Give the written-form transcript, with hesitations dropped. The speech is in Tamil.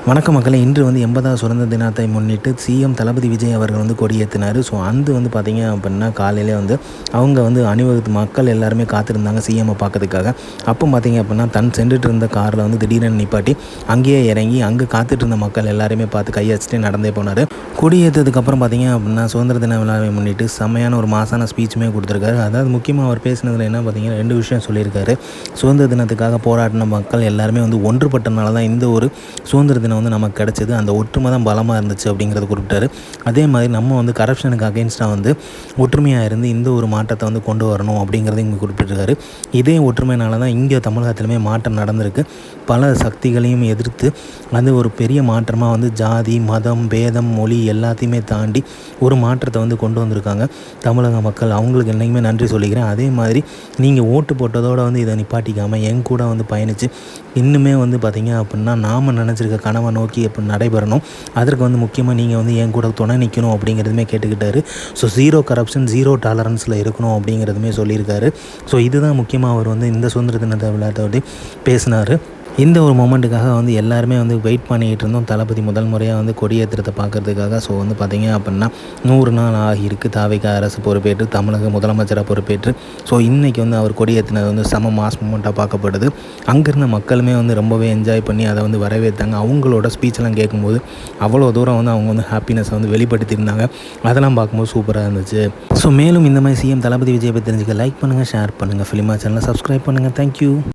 வணக்கம் மக்களே. இன்று வந்து 80வது சுதந்திர தினத்தை முன்னிட்டு சிஎம் தளபதி விஜய் அவர்கள் வந்து கொடியேற்றினார். ஸோ வந்து பார்த்திங்க அப்படின்னா காலையிலே வந்து அவங்க வந்து அணிவகுத்து மக்கள் எல்லாருமே காத்திருந்தாங்க சிஎம்மை பார்க்கறதுக்காக. அப்போ பார்த்திங்க அப்படின்னா தன் சென்றுட்டு இருந்த காரில் வந்து திடீரென நிப்பாட்டி அங்கேயே இறங்கி அங்கே காத்துட்டு இருந்த மக்கள் எல்லாருமே பார்த்து கையடிச்சிட்டு நடந்தே போனார். கொடியேற்றதுக்கப்புறம் பார்த்திங்க அப்படின்னா சுதந்திர தின விழாவை முன்னிட்டு செம்மையான ஒரு மாசான ஸ்பீச்சுமே கொடுத்துருக்காரு. அதாவது முக்கியமாக அவர் பேசினதில் என்ன பார்த்திங்கன்னா 2 விஷயம் சொல்லியிருக்காரு. சுதந்திர தினத்துக்காக போராடின மக்கள் எல்லாருமே வந்து ஒன்றுபட்டனால தான் இந்த ஒரு சுதந்திர தினம் வந்து நமக்கு கிடச்சிது. அந்த ஒற்றுமை தான் பலமாக இருந்துச்சு அப்படிங்கிறத குறிப்பிட்டார். அதே மாதிரி நம்ம வந்து கரப்ஷனுக்கு அகெயின்ஸ்டாக வந்து ஒற்றுமையாக இருந்து இந்த ஒரு மாற்றத்தை வந்து கொண்டு வரணும் அப்படிங்கிறத இங்கே குறிப்பிட்டிருக்காரு. இதே ஒற்றுமையினால தான் இங்கே தமிழகத்திலுமே மாற்றம் நடந்திருக்கு. பல சக்திகளையும் எதிர்த்து அது ஒரு பெரிய மாற்றமாக வந்து ஜாதி மதம் பேதம் மொழி எல்லாத்தையுமே தாண்டி ஒரு மாற்றத்தை வந்து கொண்டு வந்திருக்காங்க தமிழக மக்கள். அவங்களுக்கு என்றைக்குமே நன்றி சொல்லிக்கிறேன். அதே மாதிரி நீங்கள் ஓட்டு போட்டதோடு வந்து இதை நிப்பாட்டிக்காமல் என் கூட வந்து பயணித்து இன்னுமே வந்து பார்த்திங்க அப்படின்னா நாம் நினச்சிருக்க கனவை நோக்கி எப்படி நடைபெறணும், அதற்கு வந்து முக்கியமாக நீங்கள் வந்து என் கூட துணை நிற்கணும் அப்படிங்கிறதுமே கேட்டுக்கிட்டாரு. ஸோ 0 கரப்ஷன் 0 டாலரன்ஸில் இருக்கணும் அப்படிங்கிறதுமே சொல்லியிருக்காரு. ஸோ இதுதான் முக்கியமாக அவர் வந்து இந்த சுதந்திர தினத்தை விளையாட்டோடு பேசினார். இந்த ஒரு மொமெண்ட்டுக்காக வந்து எல்லாருமே வந்து வெயிட் பண்ணிக்கிட்டு இருந்தோம் தளபதி முதல் முறையாக வந்து கொடியேற்றத்தை பார்க்குறதுக்காக. ஸோ வந்து பார்த்திங்க அப்படின்னா 100 நாள் ஆகியிருக்கு தாவேகா அரசு பொறுப்பேற்று தமிழக முதலமைச்சராக பொறுப்பேற்று. ஸோ இன்றைக்கி வந்து அவர் கொடியேற்றினது வந்து செம மாஸ் மூமெண்ட்டாக பார்க்கப்படுது. அங்கேருந்த மக்களுமே வந்து ரொம்பவே என்ஜாய் பண்ணி அதை வந்து வரவேற்றாங்க. அவங்களோட ஸ்பீச்செல்லாம் கேட்கும்போது அவ்வளோ தூரம் வந்து அவங்க வந்து ஹாப்பினஸை வந்து வெளிப்படுத்தியிருந்தாங்க. அதெல்லாம் பார்க்கும்போது சூப்பராக இருந்துச்சு. ஸோ மேலும் இந்த மாதிரி சிஎம் தளபதி விஜய் பற்றி தெரிஞ்சுக்க லைக் பண்ணுங்கள், ஷேர் பண்ணுங்கள், ஃபிலிமா சேனலை சப்ஸ்கிரைப் பண்ணுங்கள். தேங்க்யூ.